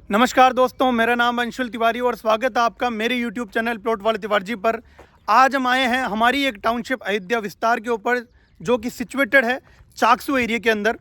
नमस्कार दोस्तों, मेरा नाम अंशुल तिवारी और स्वागत है आपका मेरे यूट्यूब चैनल प्लॉट वाले तिवारी जी पर। आज हम आए हैं हमारी एक टाउनशिप अयोध्या विस्तार के ऊपर जो कि सिचुएटेड है चाकसू एरिया के अंदर।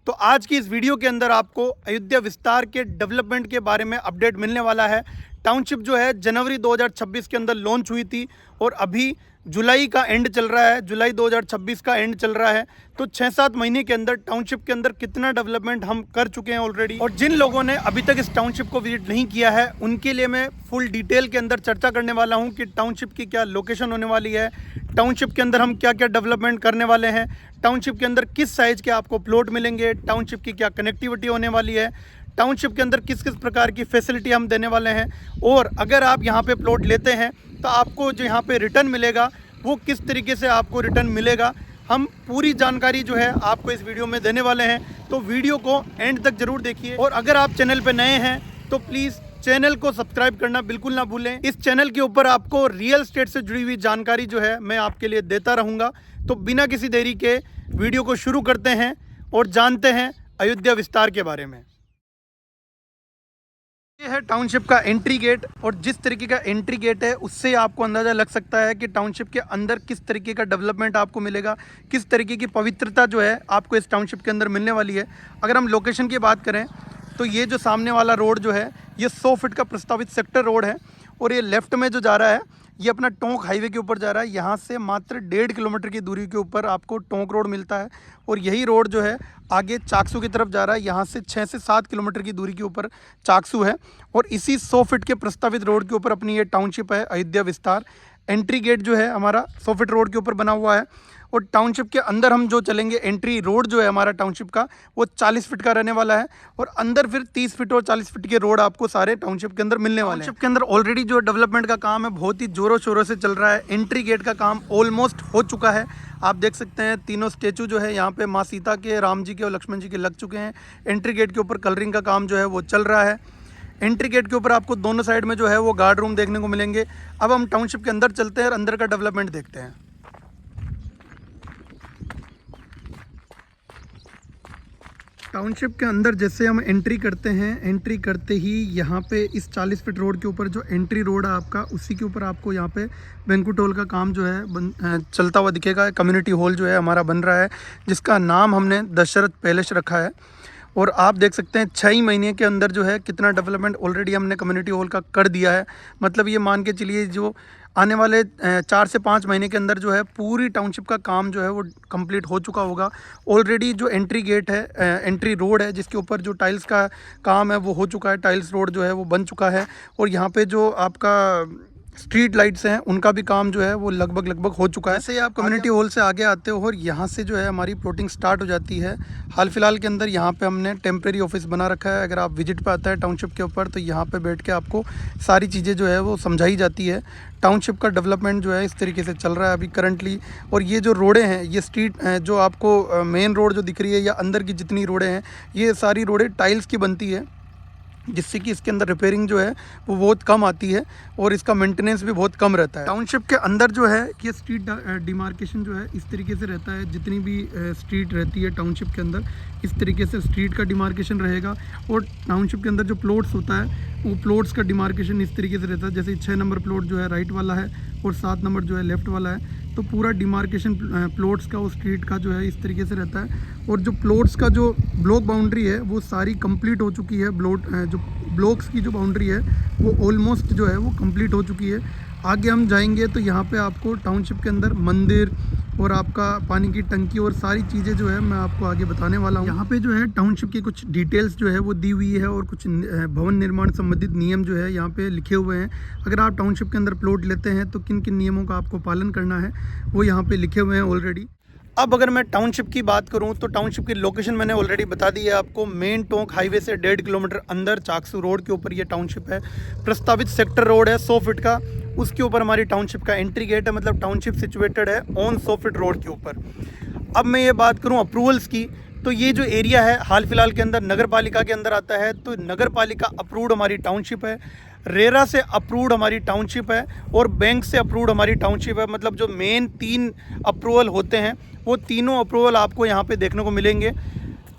तो आज की इस वीडियो के अंदर आपको अयोध्या विस्तार के डेवलपमेंट के बारे में अपडेट मिलने वाला है। टाउनशिप जो है जनवरी 2026 के अंदर लॉन्च हुई थी और अभी जुलाई का एंड चल रहा है, जुलाई 2026 का एंड चल रहा है। तो 6-7 महीने के अंदर टाउनशिप के अंदर कितना डेवलपमेंट हम कर चुके हैं ऑलरेडी, और जिन लोगों ने अभी तक इस टाउनशिप को विजिट नहीं किया है उनके लिए मैं फुल डिटेल के अंदर चर्चा करने वाला हूं कि टाउनशिप की क्या लोकेशन होने वाली है, टाउनशिप के अंदर हम क्या क्या डेवलपमेंट करने वाले हैं, टाउनशिप के अंदर किस साइज़ के आपको प्लॉट मिलेंगे, टाउनशिप की क्या कनेक्टिविटी होने वाली है, टाउनशिप के अंदर किस किस प्रकार की फैसिलिटी हम देने वाले हैं, और अगर आप यहाँ पे प्लॉट लेते हैं तो आपको जो यहाँ पे रिटर्न मिलेगा वो किस तरीके से आपको रिटर्न मिलेगा, हम पूरी जानकारी जो है आपको इस वीडियो में देने वाले हैं। तो वीडियो को एंड तक जरूर देखिए, और अगर आप चैनल पे नए हैं तो प्लीज़ चैनल को सब्सक्राइब करना बिल्कुल ना भूलें। इस चैनल के ऊपर आपको रियल एस्टेट से जुड़ी हुई जानकारी जो है मैं आपके लिए देता रहूँगा। तो बिना किसी देरी के वीडियो को शुरू करते हैं और जानते हैं अयोध्या विस्तार के बारे में। ये है टाउनशिप का एंट्री गेट, और जिस तरीके का एंट्री गेट है उससे आपको अंदाज़ा लग सकता है कि टाउनशिप के अंदर किस तरीके का डेवलपमेंट आपको मिलेगा, किस तरीके की पवित्रता जो है आपको इस टाउनशिप के अंदर मिलने वाली है। अगर हम लोकेशन की बात करें तो ये जो सामने वाला रोड जो है ये 100 फीट का प्रस्तावित सेक्टर रोड है, और ये लेफ्ट में जो जा रहा है ये अपना टोंक हाईवे के ऊपर जा रहा है। यहाँ से मात्र 1.5 किलोमीटर की दूरी के ऊपर आपको टोंक रोड मिलता है, और यही रोड जो है आगे चाकसू की तरफ जा रहा है। यहाँ से 6 से 7 किलोमीटर की दूरी के ऊपर चाकसू है, और इसी 100 फीट के प्रस्तावित रोड के ऊपर अपनी ये टाउनशिप है अयोध्या विस्तार। एंट्री गेट जो है हमारा 100 फीट रोड के ऊपर बना हुआ है, और टाउनशिप के अंदर हम जो चलेंगे एंट्री रोड जो है हमारा टाउनशिप का वो 40 फीट का रहने वाला है, और अंदर फिर 30 फीट और 40 फीट के रोड आपको सारे टाउनशिप के अंदर मिलने वाले हैं। टाउनशिप के अंदर ऑलरेडी जो डेवलपमेंट का काम है बहुत ही जोरों शोरों से चल रहा है। एंट्री गेट का काम ऑलमोस्ट हो चुका है, आप देख सकते हैं तीनों स्टेचू जो है यहाँ पे माँ सीता के, राम जी के और लक्ष्मण जी के लग चुके हैं। एंट्री गेट के ऊपर कलरिंग का काम जो है वो चल रहा है। एंट्री गेट के ऊपर आपको दोनों साइड में जो है वो गार्ड रूम देखने को मिलेंगे। अब हम टाउनशिप के अंदर चलते हैं और अंदर का डेवलपमेंट देखते हैं। टाउनशिप के अंदर जैसे हम एंट्री करते हैं, एंट्री करते ही यहाँ पे इस 40 फीट रोड के ऊपर जो एंट्री रोड है आपका, उसी के ऊपर आपको यहाँ पे बैंक्वेट हॉल का काम जो है चलता हुआ दिखेगा। कम्युनिटी हॉल जो है हमारा बन रहा है, जिसका नाम हमने दशरथ पैलेस रखा है। और आप देख सकते हैं 6 ही महीने के अंदर जो है कितना डेवलपमेंट ऑलरेडी हमने कम्युनिटी हॉल का कर दिया है। मतलब ये मान के चलिए जो आने वाले 4 से 5 महीने के अंदर जो है पूरी टाउनशिप का काम जो है वो कंप्लीट हो चुका होगा। ऑलरेडी जो एंट्री गेट है, एंट्री रोड है जिसके ऊपर जो टाइल्स का काम है वो हो चुका है, टाइल्स रोड जो है वो बन चुका है। और यहाँ पे जो आपका स्ट्रीट लाइट्स हैं उनका भी काम जो है वो लगभग हो चुका है। ऐसे ही आप कम्युनिटी हॉल से आगे आते हो और यहाँ से जो है हमारी प्लॉटिंग स्टार्ट हो जाती है। हाल फिलहाल के अंदर यहाँ पे हमने टेम्प्रेरी ऑफिस बना रखा है। अगर आप विजिट पे आता है टाउनशिप के ऊपर तो यहाँ पे बैठ के आपको सारी चीज़ें जो है वो समझाई जाती है। टाउनशिप का डेवलपमेंट जो है इस तरीके से चल रहा है अभी करंटली। और ये जो रोडें हैं, ये स्ट्रीट जो आपको मेन रोड जो दिख रही है या अंदर की जितनी रोडें हैं, ये सारी रोडें टाइल्स की बनती है, जिससे कि इसके अंदर रिपेयरिंग जो है वो बहुत कम आती है और इसका मेंटेनेंस भी बहुत कम रहता है। टाउनशिप के अंदर जो है ये स्ट्रीट डिमार्केशन जो है इस तरीके से रहता है। जितनी भी स्ट्रीट रहती है टाउनशिप के अंदर इस तरीके से स्ट्रीट का डिमार्केशन रहेगा, और टाउनशिप के अंदर जो प्लॉट्स होता है वो प्लॉट्स का डिमार्केशन इस तरीके से रहता है। जैसे 6 नंबर प्लॉट जो है राइट वाला है और 7 नंबर जो है लेफ़्ट वाला है, तो पूरा डिमार्केशन प्लॉट्स का और स्ट्रीट का जो है इस तरीके से रहता है। और जो प्लॉट्स का जो ब्लॉक बाउंड्री है वो सारी कंप्लीट हो चुकी है। जो ब्लॉक्स की जो बाउंड्री है वो ऑलमोस्ट जो है वो कंप्लीट हो चुकी है। आगे हम जाएंगे तो यहाँ पे आपको टाउनशिप के अंदर मंदिर और आपका पानी की टंकी और सारी चीज़ें जो है मैं आपको आगे बताने वाला हूँ। यहाँ पे जो है टाउनशिप की कुछ डिटेल्स जो है वो दी हुई है, और कुछ भवन निर्माण संबंधित नियम जो है यहाँ पे लिखे हुए हैं। अगर आप टाउनशिप के अंदर प्लॉट लेते हैं तो किन किन नियमों का आपको पालन करना है वो यहाँ पे लिखे हुए हैं ऑलरेडी। अब अगर मैं टाउनशिप की बात करूं तो टाउनशिप की लोकेशन मैंने ऑलरेडी बता दी है आपको। मेन टोंक हाईवे से 1.5 किलोमीटर अंदर चाकसू रोड के ऊपर ये टाउनशिप है। प्रस्तावित सेक्टर रोड है 100 फीट का, उसके ऊपर हमारी टाउनशिप का एंट्री गेट है। मतलब टाउनशिप सिचुएटेड है ऑन 100 फीट रोड के ऊपर। अब मैं ये बात करूँ अप्रूवल्स की, तो ये जो एरिया है हाल फिलहाल के अंदर नगर पालिका के अंदर आता है, तो नगर पालिका अप्रूव्ड हमारी टाउनशिप है, रेरा से अप्रूव्ड हमारी टाउनशिप है, और बैंक से अप्रूव्ड हमारी टाउनशिप है। मतलब जो मेन 3 अप्रूवल होते हैं वो तीनों अप्रूवल आपको यहाँ पे देखने को मिलेंगे,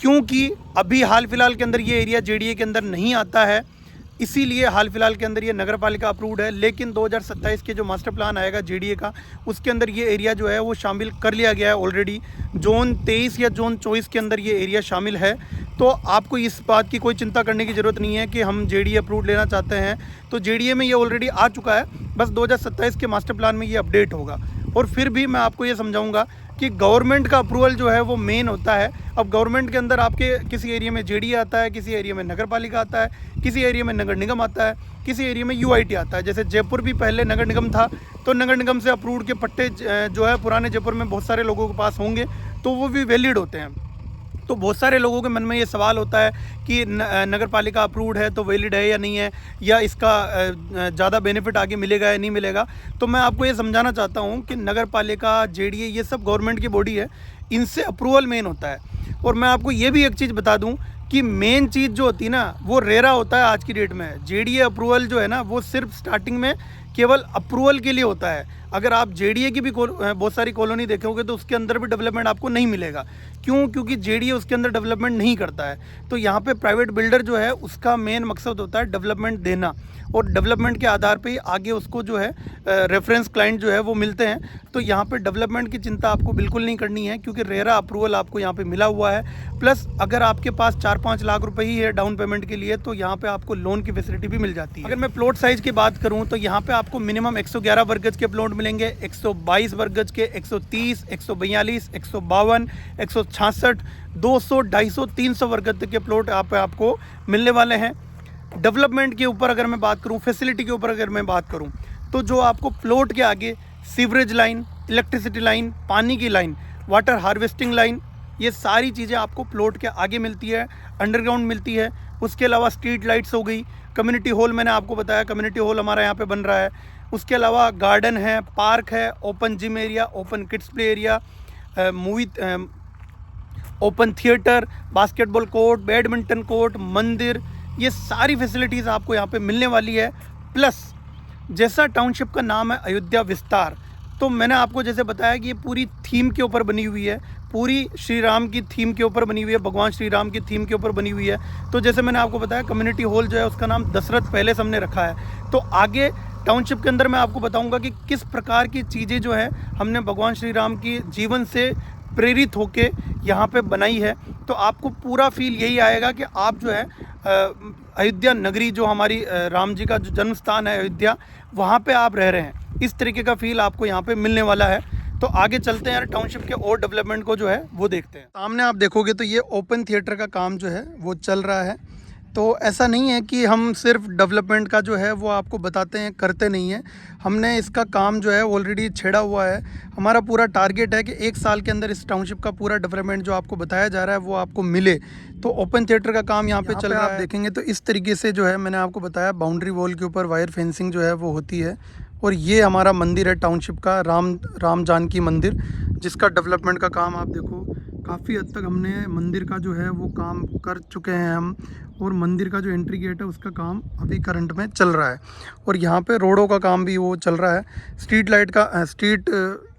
क्योंकि अभी हाल फिलहाल के अंदर ये एरिया जेडीए के अंदर नहीं आता है। इसीलिए हाल फिलहाल के अंदर ये नगर पालिका अप्रूव्ड है। लेकिन 2027 के जो मास्टर प्लान आएगा जेडीए का, उसके अंदर ये एरिया जो है वो शामिल कर लिया गया है ऑलरेडी। जोन 23 या जोन 24 के अंदर ये एरिया शामिल है। तो आपको इस बात की कोई चिंता करने की ज़रूरत नहीं है कि हम जेडीए अप्रूव लेना चाहते हैं, तो जेडीए में ये ऑलरेडी आ चुका है, बस 2027 के मास्टर प्लान में ये अपडेट होगा। और फिर भी मैं आपको ये समझाऊंगा कि गवर्नमेंट का अप्रूवल जो है वो मेन होता है। अब गवर्नमेंट के अंदर आपके किसी एरिया में जेडीए आता है, किसी एरिया में नगर पालिका आता है, किसी एरिया में नगर निगम आता है, किसी एरिया में यूआईटी आता है। जैसे जयपुर भी पहले नगर निगम था, तो नगर निगम से अप्रूव्ड के पट्टे जो है पुराने जयपुर में बहुत सारे लोगों के पास होंगे, तो वो भी वैलिड होते हैं। तो बहुत सारे लोगों के मन में ये सवाल होता है कि नगर पालिका अप्रूव्ड है तो वैलिड है या नहीं है, या इसका ज़्यादा बेनिफिट आगे मिलेगा या नहीं मिलेगा। तो मैं आपको ये समझाना चाहता हूँ कि नगर पालिका, जेडीए, ये सब गवर्नमेंट की बॉडी है, इनसे अप्रूवल मेन होता है। और मैं आपको ये भी एक चीज़ बता दूँ कि मेन चीज़ जो होती है ना, वो रेरा होता है आज की डेट में। जेडीए अप्रूवल जो है ना, वो सिर्फ स्टार्टिंग में केवल अप्रूवल के लिए होता है। अगर आप जेडीए की भी बहुत सारी कॉलोनी देखोगे तो उसके अंदर भी डेवलपमेंट आपको नहीं मिलेगा। क्यों? क्योंकि जेडीए उसके अंदर डेवलपमेंट नहीं करता है। तो यहाँ पे प्राइवेट बिल्डर जो है उसका मेन मकसद होता है डेवलपमेंट देना, और डेवलपमेंट के आधार पे ही आगे उसको जो है रेफरेंस क्लाइंट जो है वो मिलते हैं। तो यहाँ पे डेवलपमेंट की चिंता आपको बिल्कुल नहीं करनी है, क्योंकि रेरा अप्रूवल आपको यहाँ पे मिला हुआ है। प्लस अगर आपके पास 4-5 लाख रुपए ही है डाउन पेमेंट के लिए, तो यहाँ पे आपको लोन की फैसिलिटी भी मिल जाती है। अगर मैं प्लॉट साइज़ की बात करूँ तो यहाँ पे आपको मिनिमम 111 वर्ग गज के प्लॉट मिलेंगे, 122 वर्ग गज के, 130, 142, 152, 166, 200, 250, 300 वर्ग गज के प्लॉट यहाँ पे आपको मिलने वाले हैं। डेवलपमेंट के ऊपर अगर मैं बात करूं, फैसिलिटी के ऊपर अगर मैं बात करूं, तो जो आपको प्लॉट के आगे सीवरेज लाइन, इलेक्ट्रिसिटी लाइन, पानी की लाइन, वाटर हार्वेस्टिंग लाइन, ये सारी चीज़ें आपको प्लॉट के आगे मिलती है, अंडरग्राउंड मिलती है। उसके अलावा स्ट्रीट लाइट्स हो गई, कम्युनिटी हॉल मैंने आपको बताया, कम्युनिटी हॉल हमारा यहाँ पे बन रहा है। उसके अलावा गार्डन है, पार्क है, open gym area, open kids play area, open theatre, basketball court, badminton court, मंदिर, ये सारी फैसिलिटीज़ आपको यहाँ पे मिलने वाली है। प्लस जैसा टाउनशिप का नाम है अयोध्या विस्तार, तो मैंने आपको जैसे बताया कि ये पूरी थीम के ऊपर बनी हुई है, पूरी श्री राम की थीम के ऊपर बनी हुई है, भगवान श्री राम की थीम के ऊपर बनी हुई है। तो जैसे मैंने आपको बताया, कम्युनिटी हॉल जो है उसका नाम दशरथ पैलेस हमने रखा है। तो आगे टाउनशिप के अंदर मैं आपको बताऊंगा कि किस प्रकार की चीज़ें जो है हमने भगवान श्री राम की जीवन से प्रेरित होके यहाँ पे बनाई है। तो आपको पूरा फील यही आएगा कि आप जो है अयोध्या नगरी, जो हमारी राम जी का जो जन्म स्थान है अयोध्या, वहाँ पे आप रह रहे हैं। इस तरीके का फील आपको यहाँ पे मिलने वाला है। तो आगे चलते हैं यार, टाउनशिप के और डेवलपमेंट को जो है वो देखते हैं। सामने आप देखोगे तो ये ओपन थिएटर का काम जो है वो चल रहा है। तो ऐसा नहीं है कि हम सिर्फ डेवलपमेंट का जो है वो आपको बताते हैं, करते नहीं हैं। हमने इसका काम जो है ऑलरेडी छेड़ा हुआ है। हमारा पूरा टारगेट है कि 1 साल के अंदर इस टाउनशिप का पूरा डेवलपमेंट जो आपको बताया जा रहा है वो आपको मिले। तो ओपन थिएटर का काम यहाँ पे चल रहा है। आप देखेंगे तो इस तरीके से जो है, मैंने आपको बताया, बाउंड्री वॉल के ऊपर वायर फेंसिंग जो है वो होती है। और ये हमारा मंदिर है टाउनशिप का, राम जानकी मंदिर, जिसका डेवलपमेंट का काम आप देखो, काफ़ी हद तक हमने मंदिर का जो है वो काम कर चुके हैं हम। और मंदिर का जो एंट्री गेट है उसका काम अभी करंट में चल रहा है। और यहाँ पे रोडों का काम भी वो चल रहा है। स्ट्रीट लाइट का, स्ट्रीट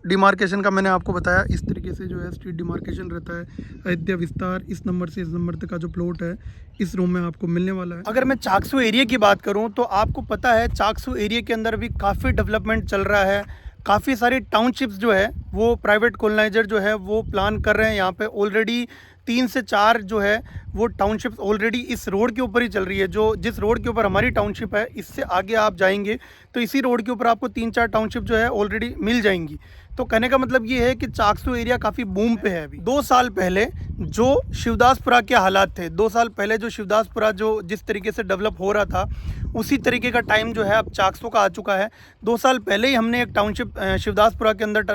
डिमार्केशन का मैंने आपको बताया, इस तरीके से जो है स्ट्रीट डिमार्केशन रहता है। अयोध्या विस्तार, इस नंबर से इस नंबर तक का जो प्लॉट है इस रूम में आपको मिलने वाला है। अगर मैं चाकसू एरिया की बात करूँ तो आपको पता है चाकसू एरिया के अंदर भी काफ़ी डेवलपमेंट चल रहा है। काफ़ी सारी टाउनशिप्स जो है वो प्राइवेट कॉलोनाइजर जो है वो प्लान कर रहे हैं। यहाँ पे ऑलरेडी 3 से 4 जो है वो टाउनशिप्स ऑलरेडी इस रोड के ऊपर ही चल रही है। जो जिस रोड के ऊपर हमारी टाउनशिप है, इससे आगे आप जाएंगे तो इसी रोड के ऊपर आपको 3-4 टाउनशिप जो है ऑलरेडी मिल जाएंगी। तो कहने का मतलब ये है कि चाकसू एरिया काफ़ी बूम पे है अभी। 2 साल पहले जो शिवदासपुरा के हालात थे, 2 साल पहले जो शिवदासपुरा जो जिस तरीके से डेवलप हो रहा था, उसी तरीके का टाइम जो है अब चाकसू का आ चुका है। 2 साल पहले ही हमने एक टाउनशिप शिवदासपुरा के अंदर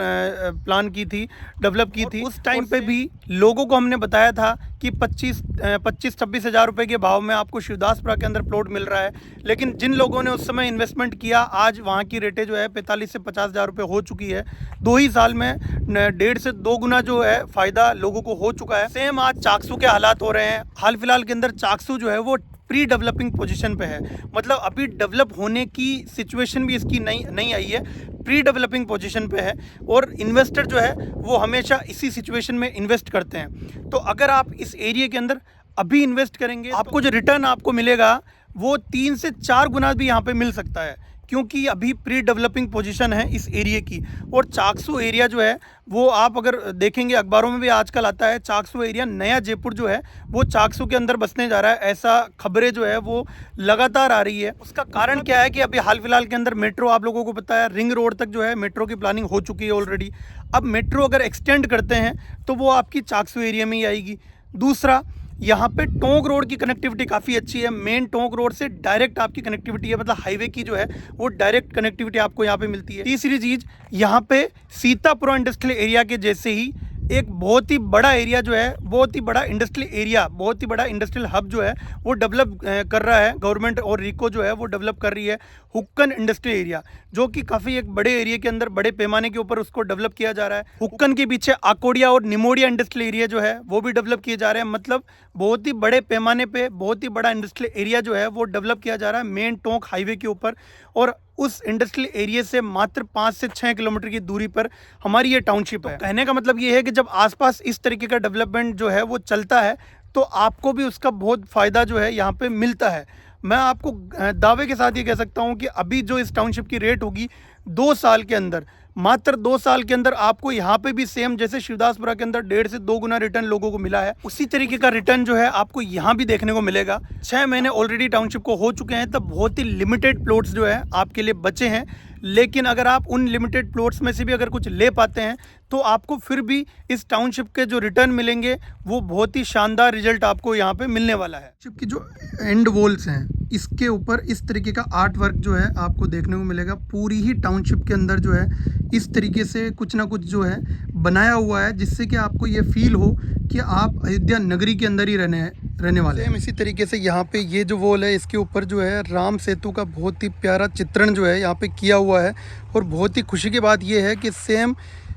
प्लान की थी, डेवलप की थी। उस टाइम पे भी लोगों को हमने बताया था कि 25-26 हज़ार रुपये के भाव में आपको शिवदासपुरा के अंदर प्लॉट मिल रहा है। लेकिन जिन लोगों ने उस समय इन्वेस्टमेंट किया, आज वहाँ की रेटें जो है 45 से 50 हज़ार रुपये हो चुकी है। 2 ही साल में 1.5 से 2 गुना जो है फ़ायदा लोगों को हो चुका है। सेम आज चाकसू के हालात हो रहे हैं। हाल फिलहाल के अंदर चाकसू जो है वो प्री डेवलपिंग पोजीशन पे है, मतलब अभी डेवलप होने की सिचुएशन भी इसकी नहीं आई है, प्री डेवलपिंग पोजीशन पे है। और इन्वेस्टर जो है वो हमेशा इसी सिचुएशन में इन्वेस्ट करते हैं। तो अगर आप इस एरिया के अंदर अभी इन्वेस्ट करेंगे, आपको जो रिटर्न आपको मिलेगा वो 3 से 4 गुना भी यहाँ पे मिल सकता है, क्योंकि अभी प्री डेवलपिंग पोजीशन है इस एरिया की। और चाकसू एरिया जो है वो आप अगर देखेंगे अखबारों में भी आजकल आता है, चाकसू एरिया नया जयपुर जो है वो चाकसू के अंदर बसने जा रहा है, ऐसा खबरें जो है वो लगातार आ रही है। उसका कारण क्या है कि अभी हाल फिलहाल के अंदर मेट्रो, आप लोगों को पता है, रिंग रोड तक जो है मेट्रो की प्लानिंग हो चुकी है ऑलरेडी। अब मेट्रो अगर एक्सटेंड करते हैं तो वो आपकी चाकसू एरिया में ही आएगी। दूसरा, यहाँ पे टोंक रोड की कनेक्टिविटी काफ़ी अच्छी है, मेन टोंक रोड से डायरेक्ट आपकी कनेक्टिविटी है, मतलब हाईवे की जो है वो डायरेक्ट कनेक्टिविटी आपको यहाँ पे मिलती है। तीसरी चीज़, यहाँ पे सीतापुरा इंडस्ट्रियल एरिया के जैसे ही एक बहुत ही बड़ा एरिया जो है, बहुत ही बड़ा इंडस्ट्रियल एरिया, बहुत ही बड़ा इंडस्ट्रियल हब जो है वो डेवलप कर रहा है गवर्नमेंट, और रिको जो है वो डेवलप कर रही है हुक्कन इंडस्ट्रियल एरिया, जो कि काफ़ी एक बड़े एरिया के अंदर बड़े पैमाने के ऊपर उसको डेवलप किया जा रहा है। हुक्कन के पीछे आकोडिया और निमोडिया इंडस्ट्रियल एरिया जो है वो भी डेवलप किए जा रहे हैं, मतलब बहुत ही बड़े पैमाने पे बहुत ही बड़ा इंडस्ट्रियल एरिया जो है वो डेवलप किया जा रहा है मेन टोंक हाईवे के ऊपर। और उस इंडस्ट्रियल एरिया से मात्र 5 से 6 किलोमीटर की दूरी पर हमारी ये टाउनशिप है। कहने का मतलब ये है कि जब आसपास इस तरीके का डेवलपमेंट जो है वो चलता है तो आपको भी उसका बहुत फ़ायदा जो है यहाँ पे मिलता है। मैं आपको दावे के साथ ये कह सकता हूँ कि अभी जो इस टाउनशिप की रेट होगी 2 साल के अंदर, मात्र 2 साल के अंदर आपको यहाँ पे भी सेम जैसे शिवदासपुरा के अंदर 1.5 से 2 गुना रिटर्न लोगों को मिला है, उसी तरीके का रिटर्न जो है आपको यहाँ भी देखने को मिलेगा। 6 महीने ऑलरेडी टाउनशिप को हो चुके हैं, तब बहुत ही लिमिटेड प्लॉट्स जो है आपके लिए बचे हैं, लेकिन अगर आप उन लिमिटेड प्लॉट्स में से भी अगर कुछ ले पाते हैं तो आपको फिर भी इस टाउनशिप के जो रिटर्न मिलेंगे वो बहुत ही शानदार रिजल्ट आपको यहाँ पे मिलने वाला है। टाउनशिप की जो एंड वॉल्स हैं इसके ऊपर इस तरीके का आर्ट वर्क जो है आपको देखने को मिलेगा। पूरी ही टाउनशिप के अंदर जो है इस तरीके से कुछ ना कुछ जो है बनाया हुआ है, जिससे कि आपको ये फील हो कि आप अयोध्या नगरी के अंदर ही रहने वाले हैं। इसी तरीके से यहाँ पे ये जो वॉल है इसके ऊपर जो है राम सेतु का बहुत ही प्यारा चित्रण जो है यहाँ पे किया हुआ है। और बहुत ही खुशी की बात ये है कि सेम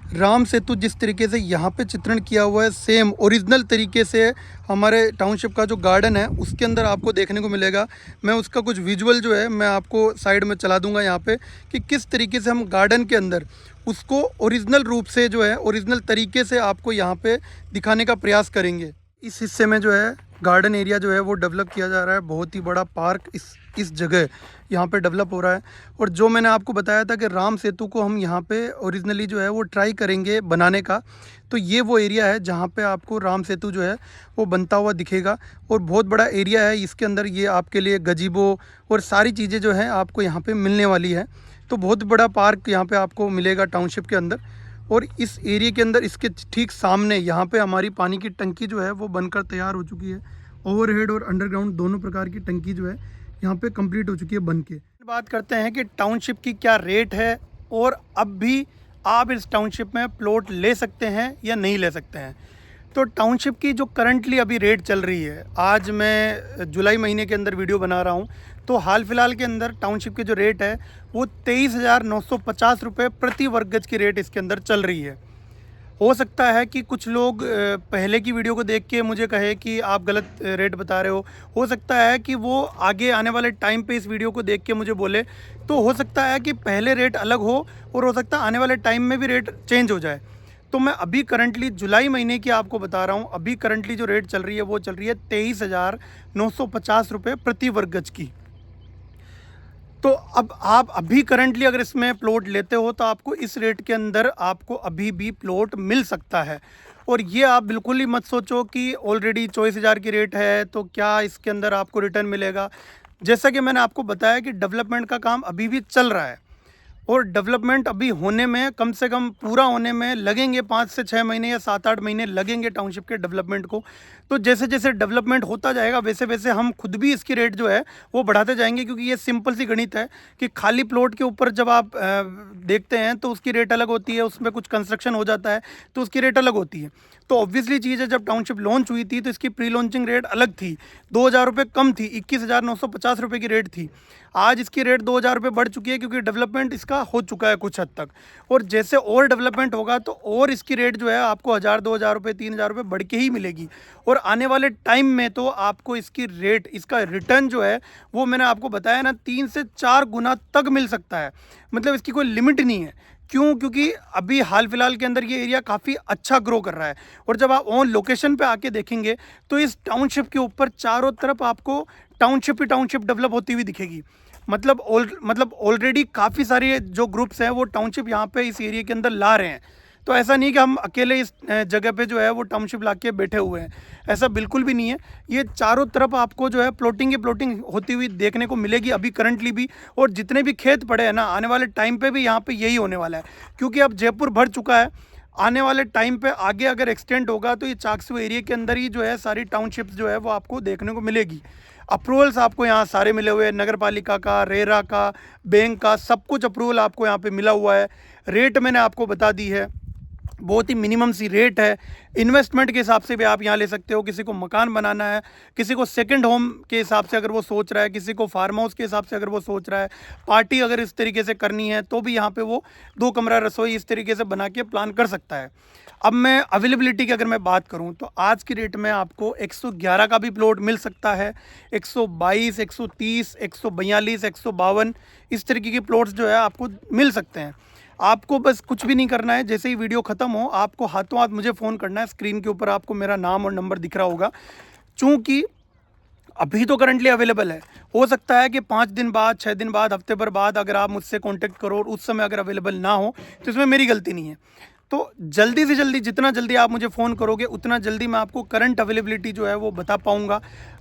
राम सेतु जिस तरीके से यहाँ पे चित्रण किया हुआ है, सेम ओरिजिनल तरीके से हमारे टाउनशिप का जो गार्डन है उसके अंदर आपको देखने को मिलेगा। मैं उसका कुछ विजुअल जो है मैं आपको साइड में चला दूंगा यहाँ पे, कि किस तरीके से हम गार्डन के अंदर उसको ओरिजिनल रूप से जो है ओरिजिनल तरीके से आपको यहाँ पे दिखाने का प्रयास करेंगे। इस हिस्से में जो है गार्डन एरिया जो है वो डेवलप किया जा रहा है, बहुत ही बड़ा पार्क इस जगह यहाँ पे डेवलप हो रहा है। और जो मैंने आपको बताया था कि राम सेतु को हम यहाँ पे ओरिजिनली जो है वो ट्राई करेंगे बनाने का, तो ये वो एरिया है जहाँ पे आपको राम सेतु जो है वो बनता हुआ दिखेगा। और बहुत बड़ा एरिया है, इसके अंदर ये आपके लिए गजीबो और सारी चीज़ें जो हैं आपको यहाँ पे मिलने वाली है। तो बहुत बड़ा पार्क यहाँ पे आपको मिलेगा टाउनशिप के अंदर। और इस एरिया के अंदर इसके ठीक सामने यहाँ पे हमारी पानी की टंकी जो है वो बनकर तैयार हो चुकी है। ओवरहेड और अंडरग्राउंड दोनों प्रकार की टंकी जो है यहाँ पे कंप्लीट हो चुकी है बन के। बात करते हैं कि टाउनशिप की क्या रेट है और अब भी आप इस टाउनशिप में प्लॉट ले सकते हैं या नहीं ले सकते हैं। तो टाउनशिप की जो करंटली अभी रेट चल रही है, आज मैं जुलाई महीने के अंदर वीडियो बना रहा हूँ, तो हाल फिलहाल के अंदर टाउनशिप की जो रेट है वो 23,950 रुपये प्रति वर्ग गज की रेट इसके अंदर चल रही है। हो सकता है कि कुछ लोग पहले की वीडियो को देख के मुझे कहे कि आप गलत रेट बता रहे हो सकता है कि वो आगे आने वाले टाइम पे इस वीडियो को देख के मुझे बोले, तो हो सकता है कि पहले रेट अलग हो और हो सकता है आने वाले टाइम में भी रेट चेंज हो जाए। तो मैं अभी करंटली जुलाई महीने की आपको बता रहा हूँ, अभी करंटली जो रेट चल रही है वो चल रही है 23,950 रुपये प्रति वर्ग गज की। तो अब आप अभी करंटली अगर इसमें प्लॉट लेते हो तो आपको इस रेट के अंदर आपको अभी भी प्लॉट मिल सकता है। और ये आप बिल्कुल ही मत सोचो कि ऑलरेडी 24,000 की रेट है तो क्या इसके अंदर आपको रिटर्न मिलेगा। जैसा कि मैंने आपको बताया कि डेवलपमेंट का काम अभी भी चल रहा है और डेवलपमेंट अभी होने में कम से कम पूरा होने में लगेंगे 5 से 6 महीने या 7-8 महीने लगेंगे टाउनशिप के डेवलपमेंट को। तो जैसे जैसे डेवलपमेंट होता जाएगा वैसे वैसे हम खुद भी इसकी रेट जो है वो बढ़ाते जाएंगे, क्योंकि ये सिंपल सी गणित है कि खाली प्लॉट के ऊपर जब आप देखते हैं तो उसकी रेट अलग होती है, उसमें कुछ कंस्ट्रक्शन हो जाता है तो उसकी रेट अलग होती है। तो ऑब्वियसली चीज़ है, जब टाउनशिप लॉन्च हुई थी तो इसकी प्री लॉन्चिंग रेट अलग थी, 2,000 रुपये कम थी, 21,950 रुपये की रेट थी। आज इसकी रेट 2,000 रुपये बढ़ चुकी है क्योंकि डेवलपमेंट इसका हो चुका है कुछ हद तक, और जैसे और डेवलपमेंट होगा तो और इसकी रेट जो है आपको 1,000-2,000 रुपये 3,000 रुपये बढ़ के ही मिलेगी। और आने वाले टाइम में तो आपको इसकी रेट, इसका रिटर्न जो है वो मैंने आपको बताया ना 3 से 4 गुना तक मिल सकता है, मतलब इसकी कोई लिमिट नहीं है। क्यों? क्योंकि अभी हाल फिलहाल के अंदर ये एरिया काफ़ी अच्छा ग्रो कर रहा है। और जब आप ऑन लोकेशन पे आके देखेंगे तो इस टाउनशिप के ऊपर चारों तरफ आपको टाउनशिप डेवलप होती हुई दिखेगी। मतलब ऑलरेडी काफ़ी सारे जो ग्रुप्स हैं वो टाउनशिप यहाँ पे इस एरिया के अंदर ला रहे हैं। तो ऐसा नहीं कि हम अकेले इस जगह पे जो है वो टाउनशिप ला के बैठे हुए हैं, ऐसा बिल्कुल भी नहीं है। ये चारों तरफ आपको जो है प्लॉटिंग की प्लॉटिंग होती हुई देखने को मिलेगी अभी करंटली भी, और जितने भी खेत पड़े हैं ना, आने वाले टाइम पे भी यहाँ पे यही होने वाला है, क्योंकि अब जयपुर भर चुका है। आने वाले टाइम पे आगे अगर एक्सटेंड होगा तो ये चाकसू एरिया के अंदर ही जो है सारी टाउनशिप्स जो है वो आपको देखने को मिलेगी। अप्रूवल्स आपको यहाँ सारे मिले हुए हैं, नगर पालिका का, रेरा का, बैंक का, सब कुछ अप्रूवल आपको यहाँ पे मिला हुआ है। रेट मैंने आपको बता दी है, बहुत ही मिनिमम सी रेट है। इन्वेस्टमेंट के हिसाब से भी आप यहाँ ले सकते हो। किसी को मकान बनाना है, किसी को सेकंड होम के हिसाब से अगर वो सोच रहा है, किसी को फार्म हाउस के हिसाब से अगर वो सोच रहा है, पार्टी अगर इस तरीके से करनी है तो भी यहाँ पे वो 2 कमरा रसोई इस तरीके से बना के प्लान कर सकता है। अब मैं अवेलेबिलिटी की अगर मैं बात करूँ तो आज की रेट में आपको 111 का भी प्लॉट मिल सकता है, 122, 130, 142, 152 इस तरीके के प्लॉट्स जो है आपको मिल सकते हैं। आपको बस कुछ भी नहीं करना है, जैसे ही वीडियो ख़त्म हो आपको हाथों हाथ मुझे फ़ोन करना है। स्क्रीन के ऊपर आपको मेरा नाम और नंबर दिख रहा होगा। चूँकि अभी तो करंटली अवेलेबल है, हो सकता है कि 5 दिन बाद, 6 दिन बाद, हफ्ते भर बाद अगर आप मुझसे कांटेक्ट करो और उस समय अगर अवेलेबल ना हो तो इसमें मेरी गलती नहीं है। तो जल्दी से जल्दी, जितना जल्दी आप मुझे फ़ोन करोगे उतना जल्दी मैं आपको करंट अवेलेबिलिटी जो है वो बता पाऊँगा।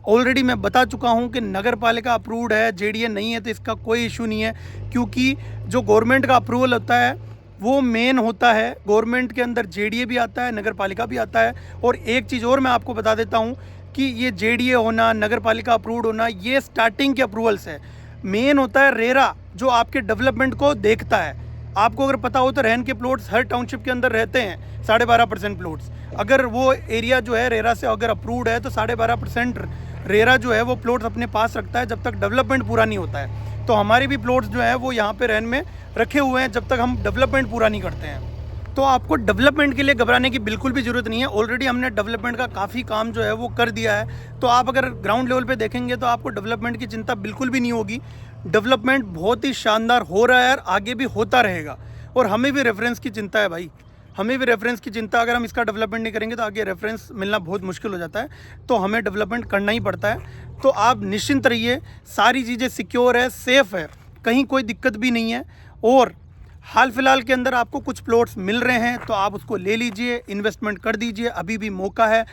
ऑलरेडी मैं बता चुका हूँ कि नगर पालिका अप्रूव्ड है, जेडीए नहीं है, तो इसका कोई इशू नहीं है, क्योंकि जो गवर्नमेंट का अप्रूवल होता है वो मेन होता है। गवर्नमेंट के अंदर जेडीए भी आता है, नगर पालिका भी आता है। और एक चीज़ और मैं आपको बता देता हूँ कि ये जेडीए होना, नगर पालिका अप्रूव्ड होना, ये स्टार्टिंग के अप्रूवल्स है। मेन होता है रेरा, जो आपके डेवलपमेंट को देखता है। आपको अगर पता हो तो रहन के प्लॉट्स हर टाउनशिप के अंदर रहते हैं 12.5% प्लॉट्स। अगर वो एरिया जो है रेरा से अगर अप्रूव्ड है तो 12.5% रेरा जो है वो प्लॉट्स अपने पास रखता है जब तक डेवलपमेंट पूरा नहीं होता है। तो हमारे भी प्लॉट्स जो है वो यहाँ पे रहन में रखे हुए हैं जब तक हम डेवलपमेंट पूरा नहीं करते हैं। तो आपको डेवलपमेंट के लिए घबराने की बिल्कुल भी ज़रूरत नहीं है। ऑलरेडी हमने डेवलपमेंट का काफ़ी काम जो है वो कर दिया है। तो आप अगर ग्राउंड लेवल पे देखेंगे तो आपको डेवलपमेंट की चिंता बिल्कुल भी नहीं होगी। डेवलपमेंट बहुत ही शानदार हो रहा है और आगे भी होता रहेगा। और हमें भी रेफरेंस की चिंता है भाई, हमें भी रेफरेंस की चिंता। अगर हम इसका डेवलपमेंट नहीं करेंगे तो आगे रेफरेंस मिलना बहुत मुश्किल हो जाता है, तो हमें डेवलपमेंट करना ही पड़ता है। तो आप निश्चिंत रहिए, सारी चीज़ें सिक्योर है, सेफ़ है, कहीं कोई दिक्कत भी नहीं है। और हाल फिलहाल के अंदर आपको कुछ प्लॉट्स मिल रहे हैं तो आप उसको ले लीजिए, इन्वेस्टमेंट कर दीजिए, अभी भी मौका है।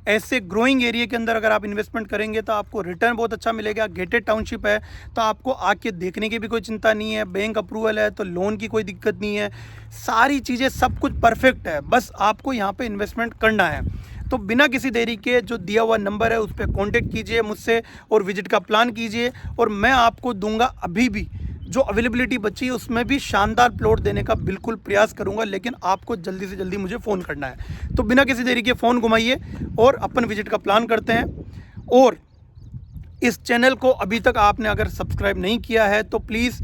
ऐसे ग्रोइंग एरिया के अंदर अगर आप इन्वेस्टमेंट करेंगे तो आपको रिटर्न बहुत अच्छा मिलेगा। गेटेड टाउनशिप है तो आपको आके देखने की भी कोई चिंता नहीं है, बैंक अप्रूवल है तो लोन की कोई दिक्कत नहीं है, सारी चीज़ें सब कुछ परफेक्ट है। बस आपको यहाँ पे इन्वेस्टमेंट करना है। तो बिना किसी देरी के जो दिया हुआ नंबर है उस पर कॉन्टेक्ट कीजिए मुझसे और विजिट का प्लान कीजिए, और मैं आपको दूंगा अभी भी जो अवेलेबिलिटी बची है उसमें भी शानदार प्लॉट देने का बिल्कुल प्रयास करूंगा। लेकिन आपको जल्दी से जल्दी मुझे फ़ोन करना है। तो बिना किसी देरी के फ़ोन घुमाइए और अपन विजिट का प्लान करते हैं। और इस चैनल को अभी तक आपने अगर सब्सक्राइब नहीं किया है तो प्लीज़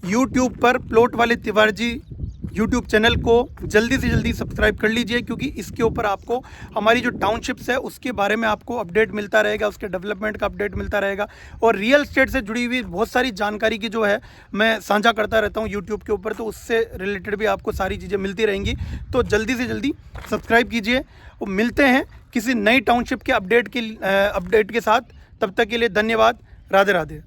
यूट्यूब पर प्लॉट वाले तिवारी जी यूट्यूब चैनल को जल्दी से जल्दी सब्सक्राइब कर लीजिए, क्योंकि इसके ऊपर आपको हमारी जो टाउनशिप्स है उसके बारे में आपको अपडेट मिलता रहेगा, उसके डेवलपमेंट का अपडेट मिलता रहेगा। और रियल एस्टेट से जुड़ी हुई बहुत सारी जानकारी की जो है मैं साझा करता रहता हूँ यूट्यूब के ऊपर, तो उससे रिलेटेड भी आपको सारी चीज़ें मिलती रहेंगी। तो जल्दी से जल्दी सब्सक्राइब कीजिए और मिलते हैं किसी नई टाउनशिप के अपडेट के साथ। तब तक के लिए धन्यवाद। राधे राधे।